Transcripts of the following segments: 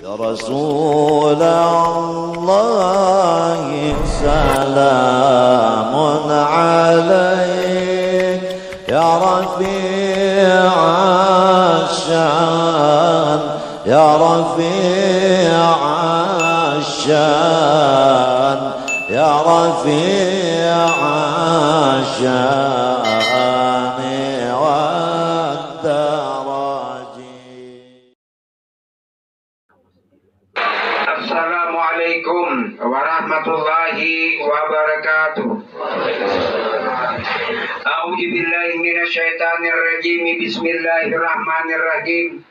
يا رسول الله سلام عليك يا رفيع الشان يا رفيع الشان يا رفيع الشان والدرج. Assalamualaikum warahmatullahi wabarakatuh. A'udzu billahi minasyaitonir rajim. Bismillahirrahmanirrahim.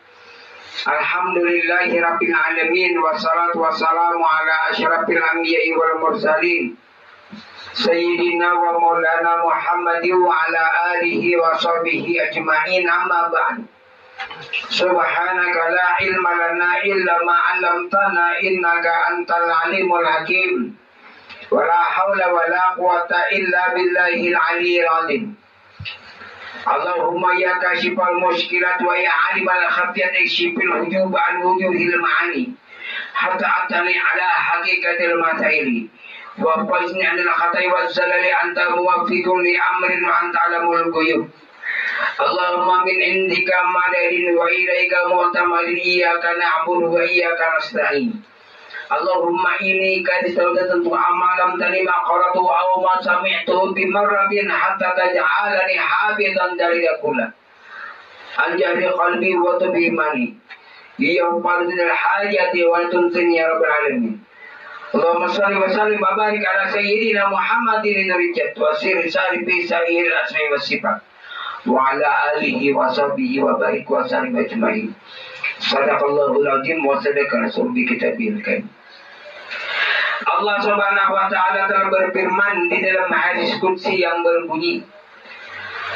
Alhamdulillahi rabbil alamin wassalatu wassalamu ala asyrafil anbiya'i wal mursalin sayyidina wa maulana Muhammadin wa ala alihi wa sahbihi ajma'in, amma ba'd. Subhanaka la ilma lana illa ma 'allamtana innaka antal alimul hakim. Wa la haula wa la quwata illa billahil aliyyil azim. Allahumma ya kashifal mushkilat wa ya alimal khafiyat ikshifil hujub an wujuhil ma'ani hatta atani ala haqiqatil masaili wa fazni anil khatai waz zalali anta muwaffiqun li amrin wa anta alamul ghuyub. Allahumma min indika madadin wa ilaika mu'tamadin iyyaka na'budu wa iyyaka nasta'in. Allahumma inni qad istawdatu amalam tanima qaratu aw ma sami'tu bi marratin hatta taj'alani habidan dari yakula anjari qalbi wa tubimani ya fardil hajati wa tunsin ya rabbal alamin. Allahumma shalli wa sallim wa barik ala sayyidina Muhammadin rijat wa sirri sarifi sa'ir asmi wa sifat wa ala alihi wa sahbihi wa barik wa sallim ajma'in. Sadaqallahul azim wa sadaqa rasul bi kitabil karim. Allah Subhanahu wa taala telah berfirman di dalam hadis qudsi yang berbunyi,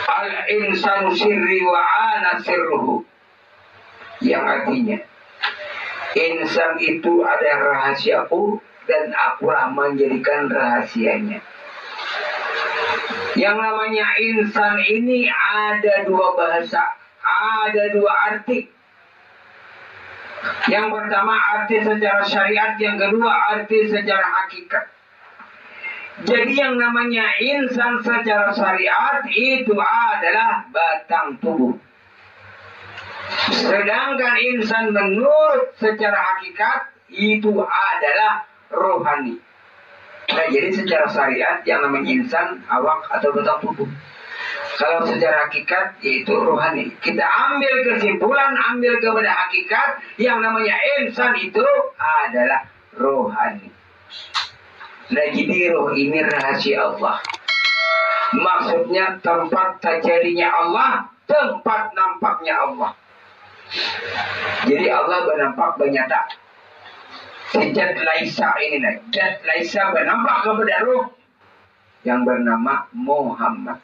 Al-insanu sirri wa ana sirruhu, yang artinya insan itu ada rahasiaku dan akulah menjadikan rahasianya. Yang namanya insan ini ada dua bahasa, ada dua arti. Yang pertama arti secara syariat, yang kedua arti secara hakikat. Jadi yang namanya insan secara syariat itu adalah batang tubuh. Sedangkan insan menurut secara hakikat itu adalah rohani. Nah, jadi secara syariat yang namanya insan awak atau batang tubuh. Kalau secara hakikat yaitu rohani. Kita ambil kesimpulan, ambil kepada hakikat, yang namanya insan itu adalah rohani. Nah, jadi roh ini rahasia Allah. Maksudnya tempat terjadinya Allah, tempat nampaknya Allah. Jadi Allah bernampak bernyata. Sejak Laisa ini, Jat Laisa bernampak kepada roh yang bernama Muhammad.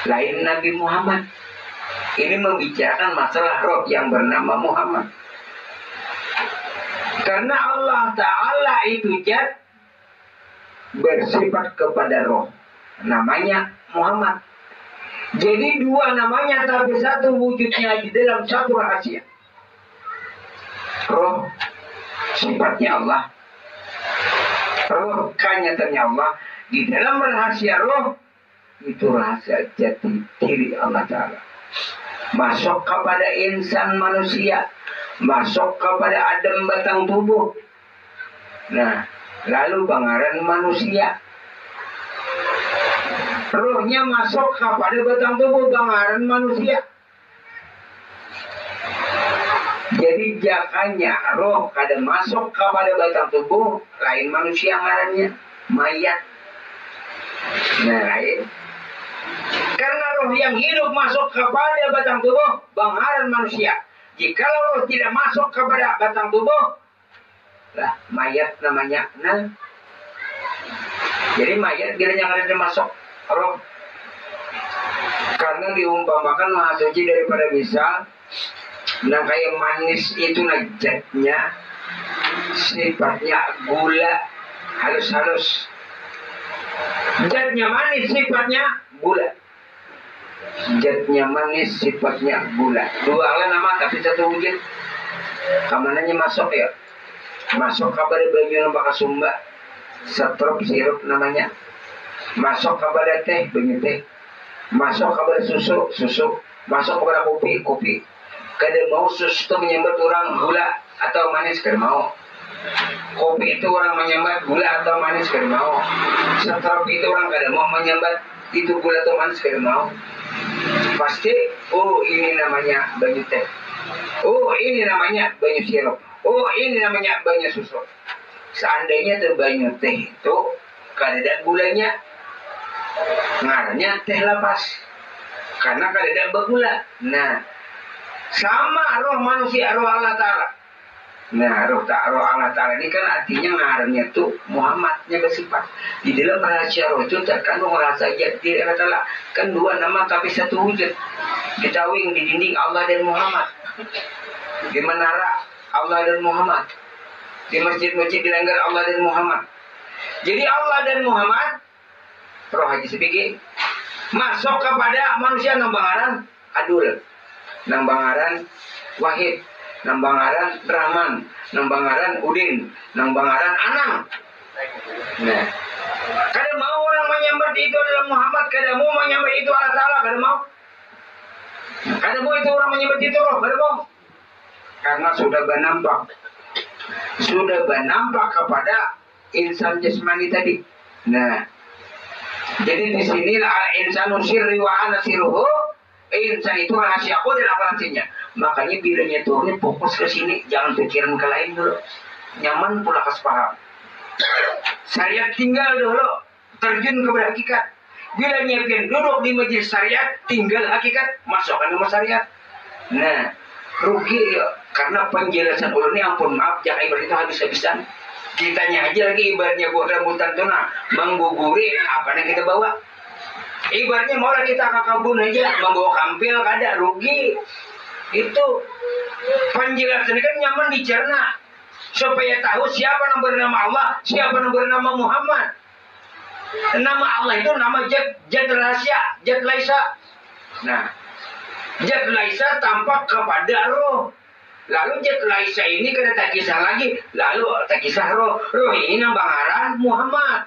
Lain Nabi Muhammad. Ini membicarakan masalah roh yang bernama Muhammad. Karena Allah Ta'ala itu Jat bersifat kepada roh, namanya Muhammad. Jadi dua namanya tapi satu wujudnya di dalam satu rahasia. Roh sifatnya Allah, roh kanyatannya Allah. Di dalam rahasia roh itu rahasia jati diri Allah Ta'ala. Masuk kepada insan manusia, masuk kepada Adam batang tubuh. Nah, lalu bangaran manusia, rohnya masuk kepada batang tubuh bangaran manusia. Jadi jakanya roh kada masuk kepada batang tubuh lain manusia ngarannya mayat. Nah, lain. Karena roh yang hidup masuk kepada batang tubuh bangaran manusia. Jika roh tidak masuk kepada batang tubuh, lah mayat namanya. Nah, jadi mayat bila yang ada masuk roh. Karena diumpamakan maha suci daripada bisa. Nah, kayak manis itu najatnya, sifatnya gula, halus-halus. Jatnya manis, sifatnya gula. Jatnya manis, sifatnya gula. Dua nama tapi satu wujud. Kamananya masuk ya. Masuk kabar banyu nambah kasumba. Setrop sirup namanya. Masuk kepada teh, banyu teh. Masuk kepada susu, susu. Masuk kepada kopi, kopi. Kada mau susu itu menyambat orang gula atau manis, kada mau. Kopi itu orang menyambat gula atau manis, kada mau. Setrop itu orang kada mau menyambat itu gula atau manis, kada mau. Pasti, oh ini namanya banyu teh. Oh ini namanya banyu sirup. Oh ini namanya banyu susu. Seandainya itu banyu teh itu kada ada gulanya, ngarannya teh lapas. Karena kada ada bergula. Nah, sama roh manusia, roh Allah Ta'ala. Nah, roh Allah Ta'ala ini kan artinya ngarannya tuh Muhammadnya bersifat. Di dalam rahasia roh itu terkandung rasa jati Allah Ta'ala. Kan dua nama tapi satu wujud. Kita wing di dinding Allah dan Muhammad. Di menara Allah dan Muhammad. Di masjid-masjid di langgar Allah dan Muhammad. Jadi Allah dan Muhammad, roh haji sepiki, masuk kepada manusia nambangaran Adul, nambangaran Wahid, nambangaran Rahman, nambangaran Udin, nambangaran Anang. Nah, kada mau orang menyambat itu adalah Muhammad, kada mau menyambat itu Allah Ta'ala, kada mau. Kada mau itu orang menyambat itu roh, kada mau. Karena sudah bernampak kepada insan jasmani tadi. Nah, jadi di sini al-insanu sirri wa ana sirruhu. Insan itu rahasia aku dan apa nantinya. Makanya bilanya turun fokus ke sini, jangan pikiran ke lain dulu. Nyaman pula kas paham. Syariat tinggal dulu, terjun ke hakikat. Bila nyiapin duduk di majelis syariat, tinggal hakikat, masukkan nama syariat. Nah, rugi ya, karena penjelasan ulun ini ampun maaf, jangan ibarat itu habis-habisan. Kitanya aja lagi ibaratnya buat rambutan tuna, mengguguri apa yang kita bawa. Ibaratnya mau kita ke kebun aja, membawa kampil kada rugi. Itu penjelasan ini kan nyaman dicerna supaya tahu siapa yang bernama Allah, siapa yang bernama Muhammad. Nama Allah itu nama Jad rahasia, Jad Laisa. Nah, Jad Laisa tampak kepada roh. Lalu Jad Laisa ini kena tak kisah lagi, lalu tak kisah roh. Roh ini nambangaran Muhammad.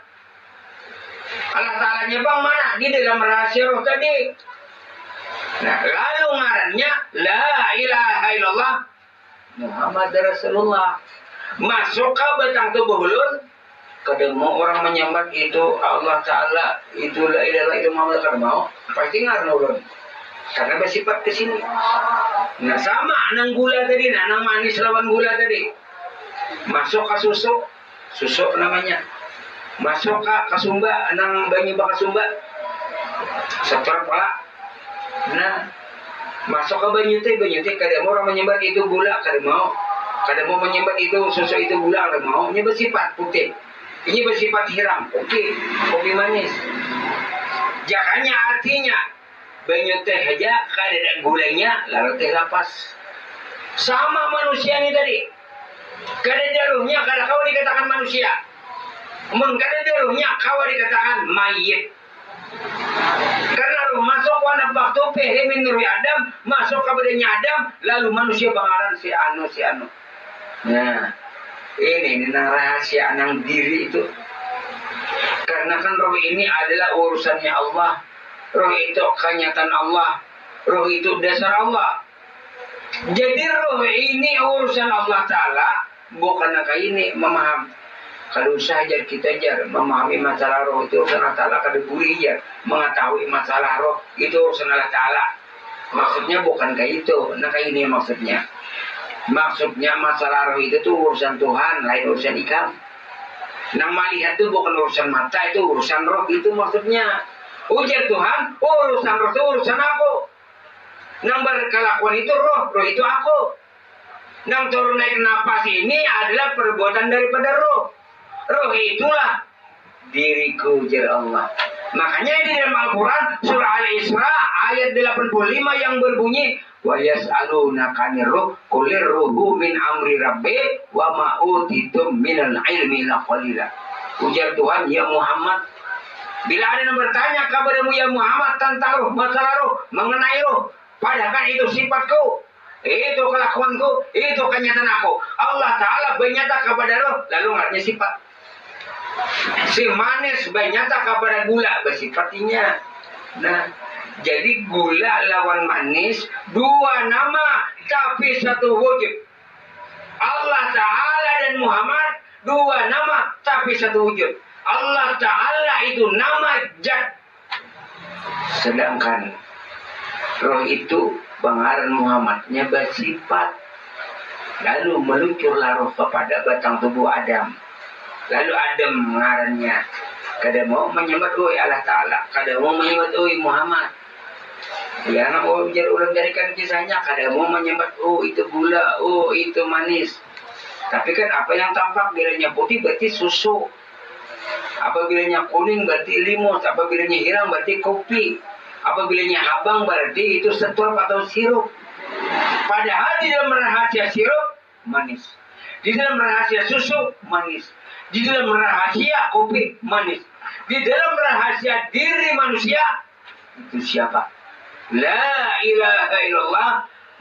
Allah Ta'alanya bang mana? Di dalam rahasia roh tadi. Nah, lalu ngarannya La ilaha illallah Muhammad Rasulullah. Masuk ke batang tubuh ulun, kadang mau orang menyambat itu Allah Ta'ala, itu La ilaha illallah Muhammad kada mau, pasti ngaran ulun. Karena bersifat ke sini. Nah, sama nang gula tadi, nang manis lawan gula tadi. Masuk ke susu, susu namanya. Masuk ke kasumba, nang banyu bakasumba. Setor pala. Nah, masuk ke banyu teh kada mau orang menyambat itu gula, kada mau. Kada mau menyambat itu susu itu gula, kada mau. Ini bersifat putih. Ini bersifat hiram, kopi manis. Jakanya artinya banyu teh aja kada ada gulanya, lalu teh lapas. Sama manusia ini tadi. Kada daruhnya kada kau dikatakan manusia. Kada daruhnya kau dikatakan mayit. Karena roh masuk wana waktu pehe minuri Adam, masuk ke badannya Adam, lalu manusia bangaran si anu. Nah, ini rahasia nang diri itu. Karena kan roh ini adalah urusannya Allah. Roh itu kenyataan Allah. Roh itu dasar Allah. Jadi roh ini urusan Allah Ta'ala. Bukan kayak ini memaham. Kalau saja kita jar memahami masalah roh itu urusan Allah Ta'ala. Kalau buri jar mengetahui masalah roh itu urusan Allah Ta'ala. Maksudnya bukan kayak itu. Nah kayak ini maksudnya. Maksudnya masalah roh itu tuh urusan Tuhan, lain urusan ikan. Nang melihat itu bukan urusan mata, itu urusan roh, itu maksudnya. Ujar Tuhan, urusan roh itu urusan aku. Nang berkelakuan itu roh itu aku. Nang turun naik napas ini adalah perbuatan daripada roh. Roh itulah diriku, ujar Allah. Makanya di dalam Al-Quran surah Al-Isra ayat 85 yang berbunyi wa yas'alunaka 'anir ruh qulir ruhu min amri rabbi wa ma utitum minal ilmi illa qalila. Ujar Tuhan, ya Muhammad, bila ada yang bertanya kepadamu ya Muhammad tentang roh, masalah roh, mengenai roh, padahal itu sifatku, Itu kelakuanku, itu kenyataan aku. Allah Ta'ala bernyata kepada roh, lalu ngaranya sifat. Si manis bernyata kepada gula, bersifatnya. Nah, jadi gula lawan manis, dua nama, tapi satu wujud. Allah Ta'ala dan Muhammad, dua nama, tapi satu wujud. Allah Ta'ala itu nama Jad. Sedangkan roh itu pengaran Muhammadnya bersifat. Lalu meluncurlah roh kepada batang tubuh Adam. Lalu Adam mengarannya. Kada mau menyembah Allah Ta'ala. Kada mau menyembah Muhammad. Ya, nak mau bicara ulang darikan kisahnya. Kada mau menyembah, itu gula, itu manis. Tapi kan apa yang tampak bilanya putih berarti susu. Apabila kuning berarti limus. Apabila hilang berarti kopi. Apabila habang berarti itu setup atau sirup. Padahal di dalam rahasia sirup manis. Di dalam rahasia susu manis. Di dalam rahasia kopi manis. Di dalam rahasia diri manusia itu siapa? La ilaha illallah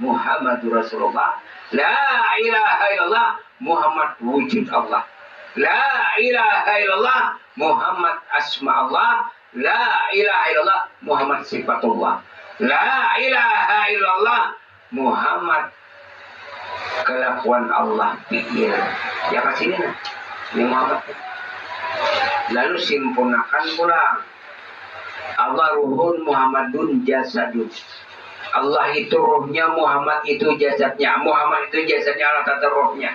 Muhammadur Rasulullah. La ilaha illallah Muhammad wujud Allah. La ilaha illallah Muhammad asma Allah. La ilaha illallah Muhammad sifatullah. La ilaha illallah Muhammad kelakuan Allah pikir. Ya kasih ini ini Muhammad. Lalu simpulkan pula Allah ruhun Muhammadun jasadun. Allah itu rohnya, Muhammad itu jasadnya. Muhammad itu jasadnya, Allah tata rohnya.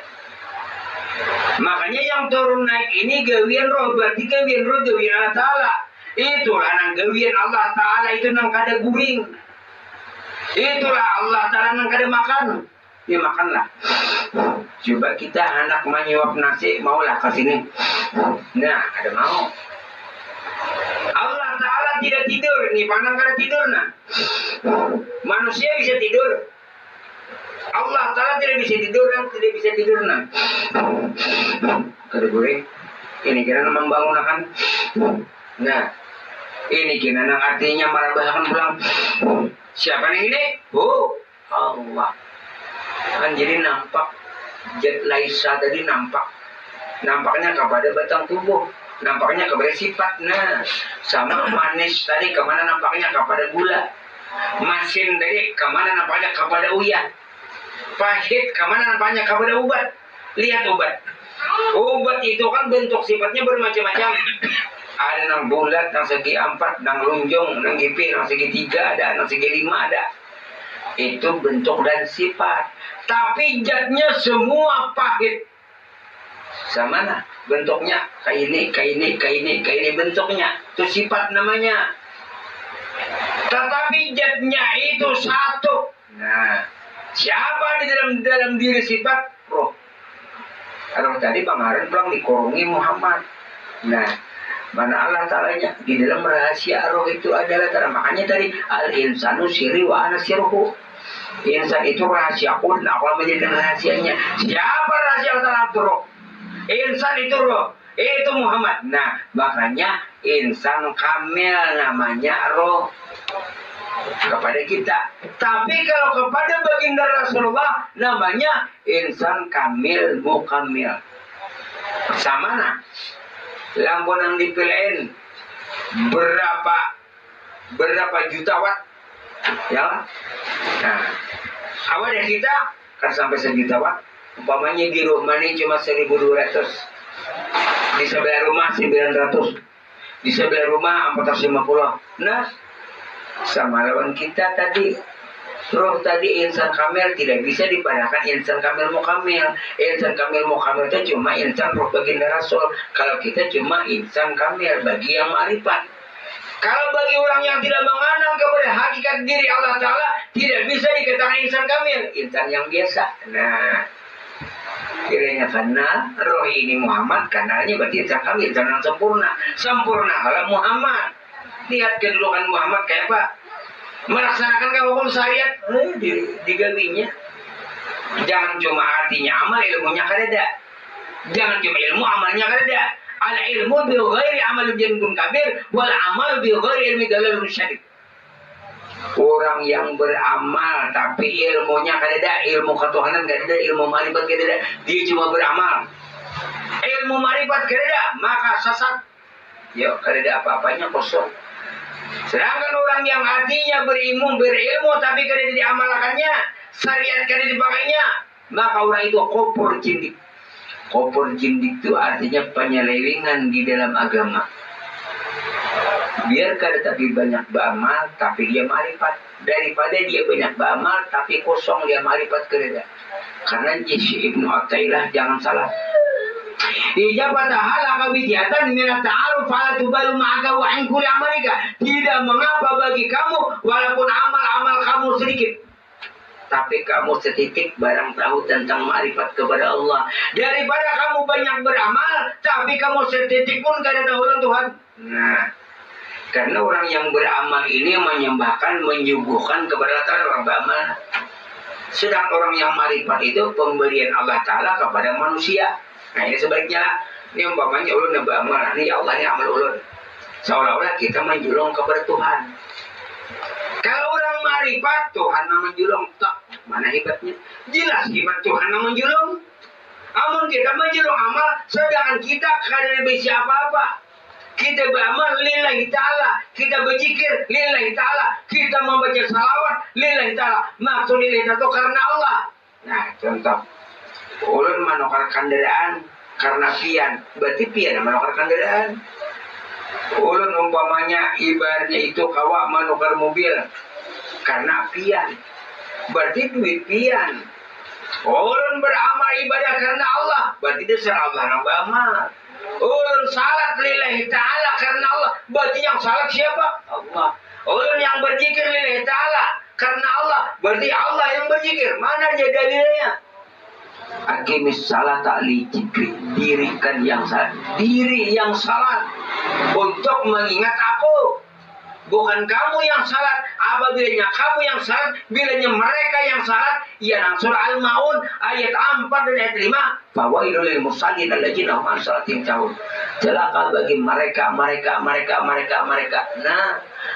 Makanya yang turun naik ini gawian roh, berarti gawian roh gawian Allah Ta'ala. Itulah nang gawian Allah Ta'ala itu nang kada guring. Itulah Allah Ta'ala nang kada makan. Ya makanlah. Coba kita anak menyuap nasi, maulah ke sini. Nah, ada mau. Allah Ta'ala tidak tidur. Nih pandang kada tidur nah. Manusia bisa tidur. Allah Ta'ala tidak bisa tidur dan tidak bisa tidur nah. Kada guring. Ini kira membangun akan. Nah, ini kira nang artinya marabahakan pulang. Siapa yang ini? Allah. Kan jadi nampak Jad Laisa tadi nampaknya kepada batang tubuh, nampaknya kepada sifat. Nah, sama manis tadi kemana nampaknya kepada gula, masin tadi kemana nampaknya kepada uyah, pahit kemana nampaknya kepada ubat. Lihat obat itu kan bentuk sifatnya bermacam-macam. Ada nang bulat, nang segi 4, nang lunjung, nang gipi, nang segi 3 ada, nang segi 5 ada. Itu bentuk dan sifat. Tapi jatnya semua pahit. Sama nah bentuknya kayak ini bentuknya. Itu sifat namanya. Tetapi jatnya itu satu. Nah, siapa di dalam diri sifat? Roh. Kalau tadi pengaruh pulang dikurungi Muhammad. Nah, mana Allah Ta'alanya di dalam rahasia roh itu adalah makanya tadi al-insanu sirri wa ana sirruhu. Insan itu rahasia aku dan aku menjadikan rahasianya. Siapa rahasia Allah Ta'ala? Roh. Insan itu roh. Itu Muhammad. Nah, makanya insan kamil namanya roh kepada kita. Tapi kalau kepada baginda Rasulullah namanya insan kamil mukamil. Sama nah. Lampu yang dipilihin berapa juta watt ya. Nah, awal dari kita kan sampai 1 juta watt. Umpamanya di rumah ini cuma 1.200, di sebelah rumah 900, di sebelah rumah 450. Nah, sama lawan kita tadi roh tadi insan kamil tidak bisa dipadahkan insan kamil mukamil. Insan kamil mukamil itu cuma insan roh baginda Rasul. Kalau kita cuma insan kamil bagi yang ma'rifat. Kalau bagi orang yang tidak mengenal kepada hakikat diri Allah Ta'ala tidak bisa dikatakan insan kamil, insan yang biasa. Nah, kiranya karena roh ini Muhammad, kanalnya berarti insan kamil, insan yang sempurna. Sempurna kalau Muhammad. Lihat kedudukan Muhammad kayak apa. Melaksanakan hukum syariat digawinya. Jangan cuma artinya amal, ilmunya kada. Jangan cuma ilmu, amalnya kada. Al ilmu bi ghairi amal jannun kabir wal amal bi ghairi ilmi dalal syadid. Orang yang beramal tapi ilmunya kadada, ilmu ketuhanan kadada, ilmu marifat kadada, dia cuma beramal. Ilmu marifat kadada, maka sesat. Ya kadada apa-apanya kosong. Sedangkan orang yang hatinya berilmu tapi kadada diamalkannya, syariat kadada dipakainya, maka orang itu kufur jindik. Kufur jindik itu artinya penyelewengan di dalam agama. Biar kada tapi banyak beramal tapi dia marifat, daripada dia banyak beramal tapi kosong dia marifat kerja. Karena Syekh Ibnu Athaillah jangan salah. Ijabah tahala kawidiatan minat ta'aruf ala tubalu ma'aka wa in kulli amalika. Tidak mengapa bagi kamu walaupun amal-amal kamu sedikit, tapi kamu setitik barang tahu tentang marifat kepada Allah, daripada kamu banyak beramal tapi kamu setitik pun kada tahu tentang Tuhan. Nah, karena orang yang beramal ini menyembahkan, menyuguhkan kepada Allah Ta'ala orang beramal. Sedang orang yang marifat itu pemberian Allah Ta'ala kepada manusia. Nah ini sebaliknya. Ini umpamanya ulun yang beramal, ini ya Allah ini amal ulun. Seolah-olah kita menjulung kepada Tuhan. Kalau orang marifat, Tuhan yang menjulung. Tak, mana hebatnya? Jelas hebat Tuhan yang menjulung. Amun kita menjulung amal, sedangkan kita kada bisa apa-apa. Kita beramal lillahi ta'ala, kita berzikir lillahi ta'ala, kita membaca salawat lillahi ta'ala. Maksud lillahi ta'ala karena Allah. Nah contoh, ulun menukar kendaraan karena pian, berarti pian yang menukar kendaraan. Ulun umpamanya ibaratnya itu kawa menukar mobil karena pian, berarti duit pian. Ulun beramal ibadah karena Allah, berarti dasar Allah yang beramal. Ulun salat lillahi ta'ala karena Allah, berarti yang salat siapa? Allah. Ulun yang berzikir lillahi ta'ala karena Allah, berarti Allah yang berzikir. Mana aja dalilnya? Aqimis salat li dzikri, dirikan yang salat, diri yang salat untuk mengingat aku. Bukan kamu yang salat. Apabila kamu yang salat, bilanya mereka yang salat, ya surah Al-Maun ayat 4 dan ayat 5. Fawailul lil musallin alladzina hum an salatihim sahun. Celaka bagi mereka. Nah,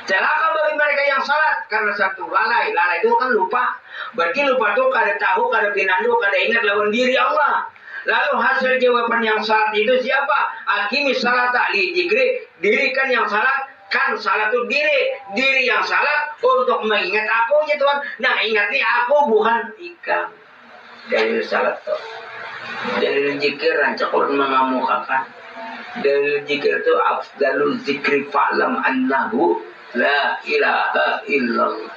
celaka bagi mereka yang salat karena satu lalai itu kan lupa. Berarti lupa tuh kada tahu, kada pinandu, kada ingat lawan diri Allah. Lalu hasil jawaban yang salat itu siapa? Aqimis salata li dzikri, dirikan yang salat. Kan salat itu diri yang salat untuk mengingat aku ya Tuhan. Nah ingat nih aku bukan ikam. Dalil salat tuh, dalil zikir rancak ulun mengamukakan. Dalil zikir itu afdalul zikri fa'lam annahu la ilaha illallah.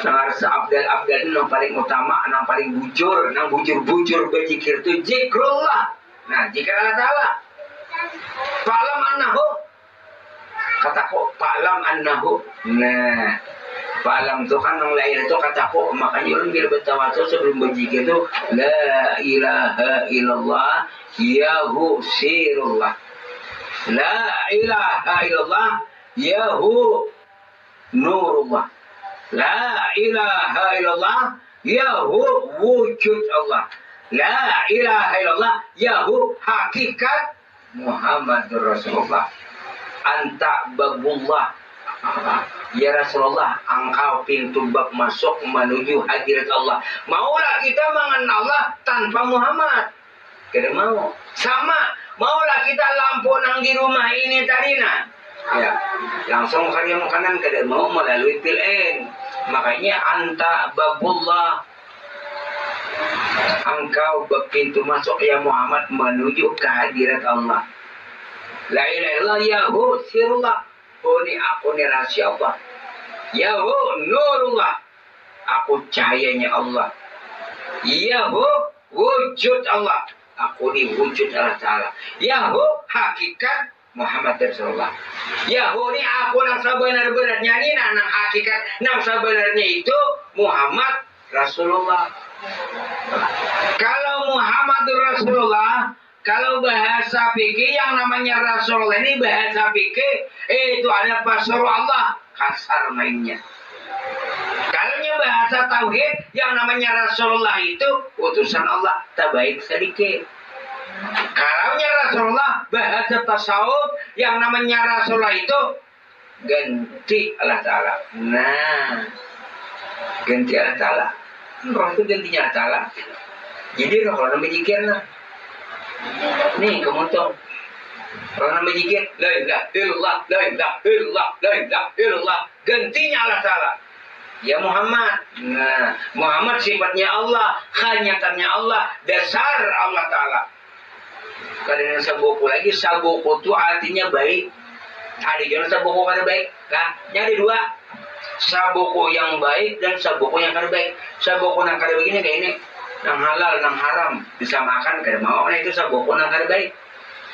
Nang abdal yang paling utama, yang paling bujur, yang bujur berzikir itu zikrullah. Nah zikir Allah Ta'ala. Fa'lam annahu, kataku fa'lam annahu. Nah fa'lam itu kan yang lain itu kataku. Makanya orang bila bertawasul sebelum berzikir itu la ilaha illallah yahu sirullah, la ilaha illallah yahu nurullah, la ilaha illallah yahu wujud Allah, la ilaha illallah yahu hakikat Muhammadur Rasulullah. Anta babullah, ya Rasulullah, engkau pintu bab masuk menuju hadirat Allah. Maulah kita mengenal Allah tanpa Muhammad? Tidak mau. Sama, maulah kita lampu nang di rumah ini tadi nah, ya langsung karya makanan tidak mau melalui PLN. Makanya anta babullah, engkau bab pintu masuk ya Muhammad menuju ke hadirat Allah. La ilaha illallah yahu sirullah, oh ini aku ini rahasia Allah. Yahu nurullah, aku cahayanya Allah. Yahu wujud Allah, aku ini wujud Allah Ta'ala. Yahu hakikat Muhammad Rasulullah. Yahu ini aku yang sebenar-benarnya ini nang hakikat, nang sebenarnya itu Muhammad Rasulullah. Kalau Muhammad Rasulullah, kalau bahasa fikih yang namanya Rasulullah ini bahasa fikih itu ada pasur Allah, kasar mainnya. Kalau bahasa tauhid yang namanya Rasulullah itu utusan Allah, tak baik sedikit. Kalau Rasulullah bahasa tasawuf yang namanya Rasulullah itu ganti Allah Ta'ala. Nah, ganti Allah Ta'ala. Roh itu gantinya Allah Ta'ala. Jadi roh kalau nama jikir nah. Nih kamu tahu. Kalau nama jikir, la ilaha illallah, la ilaha illallah, la ilaha illallah. Gantinya Allah Ta'ala. Ya Muhammad. Nah, Muhammad sifatnya Allah, hanyatanya Allah, dasar Allah Ta'ala. Karena saboko lagi, saboko itu artinya baik. Ada jangan saboko kada baik. Nah, ada dua. Saboko yang baik dan saboko yang kada baik. Saboko yang kada baik ini kayak ini. Yang halal, yang haram. Bisa makan, kada mau. Nah itu saboko yang kada baik.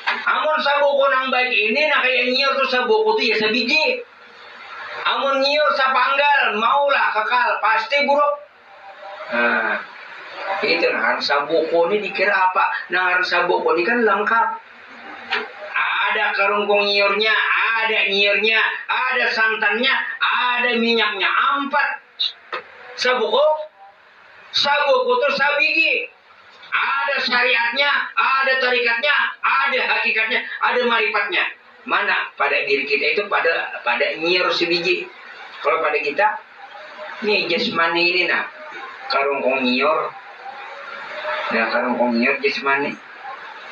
Amun saboko yang baik ini, nah kayak nyiur tuh saboko itu ya sebiji. Amun nyiur sapanggal, maulah kekal. Pasti buruk. Nah, itu nah saboko ini dikira apa? Nah saboko ini kan lengkap. Ada kerungkung nyiurnya, ada nyiurnya, ada santannya, ada minyaknya. 4 saboko. Saboko itu sabigi. Ada syariatnya, ada tarikatnya, ada hakikatnya, ada marifatnya. Mana pada diri kita itu pada nyiur sebiji. Kalau pada kita, nih jasmani ini nah, karungkong nyiur. Nah karungkong nyiur jasmani.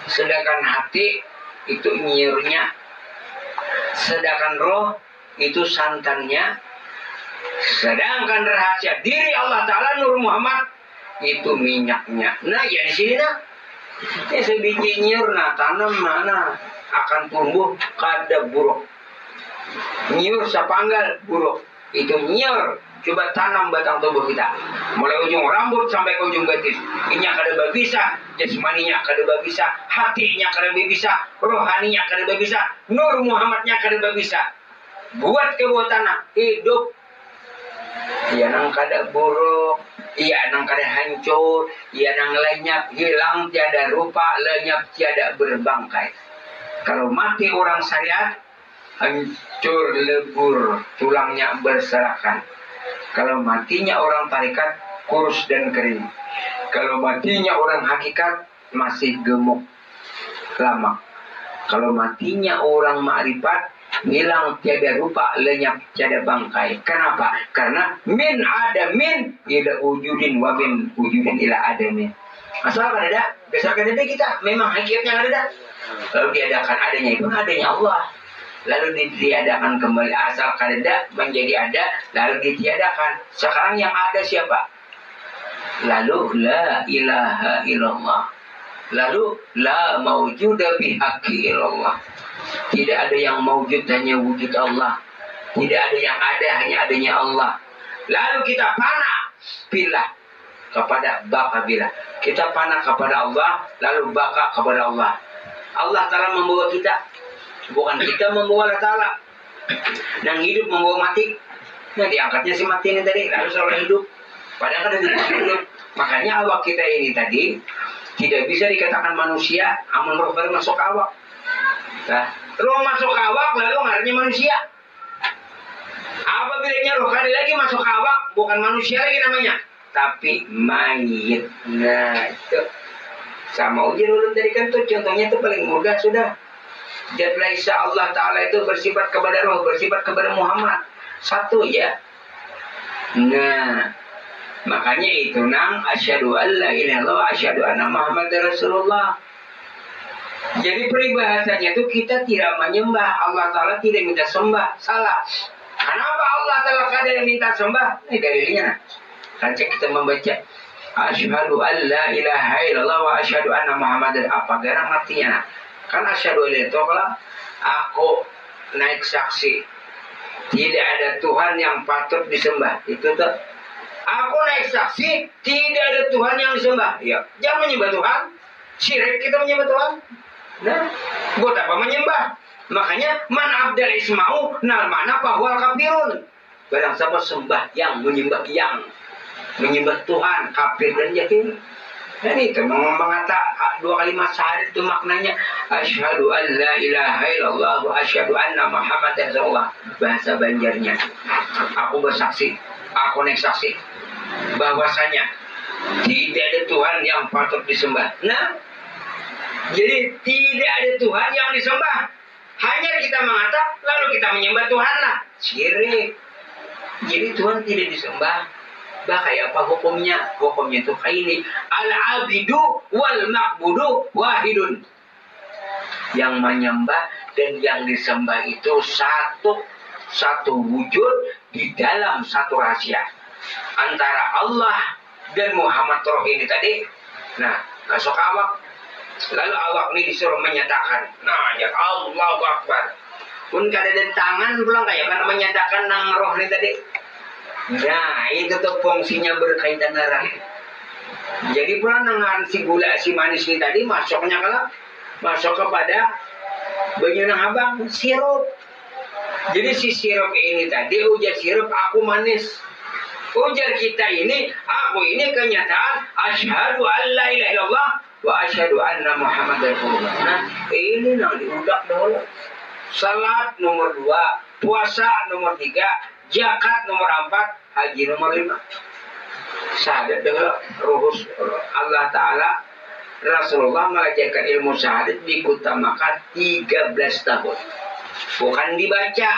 Sedangkan hati itu nyiurnya. Sedangkan roh itu santannya. Sedangkan rahasia diri Allah Ta'ala Nur Muhammad itu minyaknya. Nah ya di sini nah. Ini sebiji nyiur nah tanam mana akan tumbuh kada buruk. Nyiur sapanggal buruk. Itu nyiur. Coba tanam batang tubuh kita. Mulai ujung rambut sampai ke ujung betis. Inya kada babisa. Jasmaninya kada babisa. Hatinya kada babisa. Rohaninya kada babisa. Nur Muhammadnya kada babisa. Buat kebuatan hidup. Iya nang kada buruk. Iya nang kada hancur. Iya nang lenyap. Hilang tiada rupa. Lenyap tiada berbangkai. Kalau mati orang syariat, hancur lebur, tulangnya berserakan. Kalau matinya orang tarikat, kurus dan kering. Kalau matinya orang hakikat, masih gemuk, lama. Kalau matinya orang ma'rifat, hilang tiada rupa, lenyap tiada bangkai. Kenapa? Karena min adamin ila wujudin wa min wujudin ila adamin. Asal kan ada, berdasarkan ada kita, memang hakikatnya ada. Lalu diadakan adanya itu adanya Allah. Lalu ditiadakan kembali asal kada menjadi ada. Lalu ditiadakan. Sekarang yang ada siapa? Lalu la ilaha illallah. Lalu la mawjuda bihaqqi illallah. Tidak ada yang mawjud, hanya wujud Allah. Tidak ada yang ada, hanya adanya Allah. Lalu kita panah pilih kepada baka bila. Kita panah kepada Allah, lalu baka kepada Allah. Allah Ta'ala membawa kita. Bukan kita membawa Allah Ta'ala. Dan hidup membawa mati. Nah diangkatnya si mati ini tadi. Lalu selalu hidup. Padahal kan hidup. Makanya awak kita ini tadi tidak bisa dikatakan manusia. Amun roh baru masuk awak. Nah, roh masuk awak lalu ngarannya manusia. Apabila roh kali lagi masuk awak, bukan manusia lagi namanya. Tapi mayit. Nah itu. Sama ujian ulun tadi kan tuh contohnya itu paling mudah sudah. Jadlaisa Allah Ta'ala itu bersifat kepada roh, bersifat kepada Muhammad. Satu ya. Nah, makanya itu nang asyhadu alla ilaha illallah asyhadu anna Muhammadar Rasulullah. Jadi peribahasanya itu kita tidak menyembah Allah Ta'ala, tidak minta sembah. Salah. Kenapa Allah Ta'ala kada minta sembah? Ini dalilnya. Kan kita membaca asyhadu alla ilaha illallah wa asyhadu anna Muhammadar, apa garang artinya? Kan asyhadu itu kalau aku naik saksi tidak ada Tuhan yang patut disembah. Itu tuh aku naik saksi tidak ada Tuhan yang disembah. Ya, jangan menyembah Tuhan. Syirik kita menyembah Tuhan. Nah, buat apa menyembah? Makanya man abdal isma'u nal mana bahwa kafirun. Barang siapa sembah yang menyembah Tuhan, kafir dan yakin. Dan itu mengatakan 2 kalimat syahadat itu maknanya asyhadu an la ilaha illallah wa asyhadu anna Muhammadar Rasulullah. Bahasa Banjarnya. Aku bersaksi, aku naik saksi bahwasanya tidak ada Tuhan yang patut disembah. Nah, jadi tidak ada Tuhan yang disembah. Hanya kita mengatakan lalu kita menyembah Tuhan lah. Syirik. Jadi Tuhan tidak disembah. Bah kayak apa hukumnya? Hukumnya itu kayak ini. Al-abidu wal ma'budu wahidun. Yang menyembah dan yang disembah itu satu wujud di dalam satu rahasia antara Allah dan Muhammad Roh ini tadi. Nah, masuk awak. Lalu awak ini disuruh menyatakan, nah ya Allahu Akbar. Pun kada ada tangan pulang kayak kan menyatakan nang roh ini tadi. Nah, itu tuh fungsinya berkaitan darah. Jadi pula nangan si gula si manis ini tadi masuknya kalau masuk kepada banyunang abang sirup. Jadi si sirup ini tadi ujar sirup aku manis. Ujar kita ini aku ini kenyataan asyhadu an la ilaha illallah wa asyhadu anna muhammadar rasulullah. Nah, ini nang diudak dahulu. Salat nomor 2, puasa nomor 3, zakat nomor 4, haji nomor 5. Syahadat dengan ruhus Allah Ta'ala. Rasulullah mengajarkan ilmu syahadat diutamakan 13 tahun. Bukan dibaca,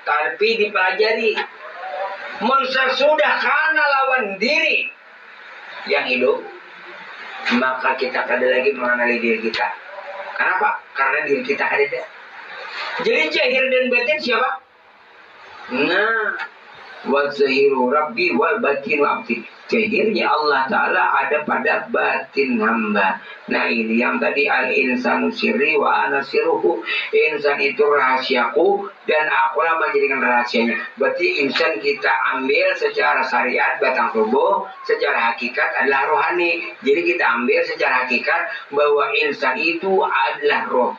tapi dipelajari. Sesudah karena lawan diri yang hidup, maka kita kada lagi mengenali diri kita. Kenapa? Karena diri kita ada. Jadi zahir dan batin siapa? Nah, wa zahiru rabbi wal batinu abdi. Zahirnya Allah Ta'ala ada pada batin hamba. Nah ini yang tadi al-insanu sirri wa ana sirruhu. Insan itu rahasiaku dan akulah menjadikan rahasianya. Berarti insan kita ambil secara syariat batang tubuh, secara hakikat adalah rohani. Jadi kita ambil secara hakikat bahwa insan itu adalah roh.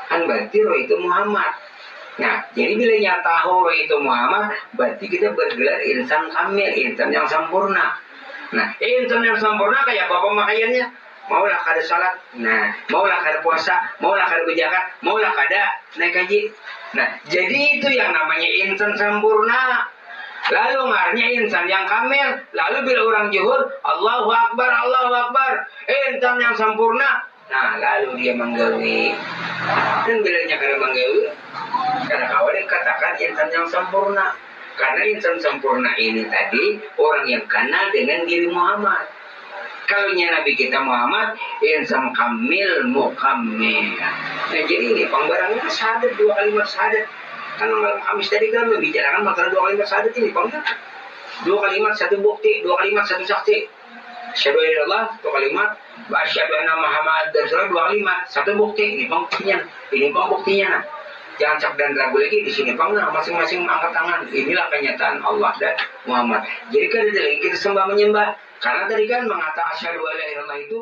Kan berarti roh itu Muhammad. Nah, jadi bila nyata roh itu Muhammad, berarti kita bergelar insan kamil, insan yang sempurna. Nah, insan yang sempurna kayak bapak makaiannya, maulah kada salat, nah, maulah kada puasa, maulah kada berzakat, maulah kada naik haji. Nah, jadi itu yang namanya insan sempurna. Lalu ngarnya insan yang kamil. Lalu bila orang juhur, Allahu Akbar, Allahu Akbar, insan yang sempurna. Nah, lalu dia menggawi. Dan bilanya kada menggawi, karena kawan katakan insan yang sempurna. Karena insan sempurna ini tadi orang yang kenal dengan diri Muhammad. Kalau Nabi kita Muhammad, insan kamil mukammil. Nah jadi ini pengbarangnya syahadat, 2 kalimat syahadat. Kan malam Kamis tadi kan membicarakan masalah 2 kalimat syahadat ini, pengbar. 2 kalimat 1 bukti, 2 kalimat 1 saksi. Asyhadu an la ilaha illallah 2 kalimat, wa asyhadu anna Muhammadar rasulullah 2 kalimat, 1 bukti. Ini pembuktinya. Ini pembuktinya. Nah. Jangan cak dan ragu lagi di sini, Bang. Nah, masing-masing angkat tangan. Inilah kenyataan Allah dan Muhammad. Jadi kan lagi kita sembah menyembah. Karena tadi kan mengatakan asyhadu an la ilaha illallah itu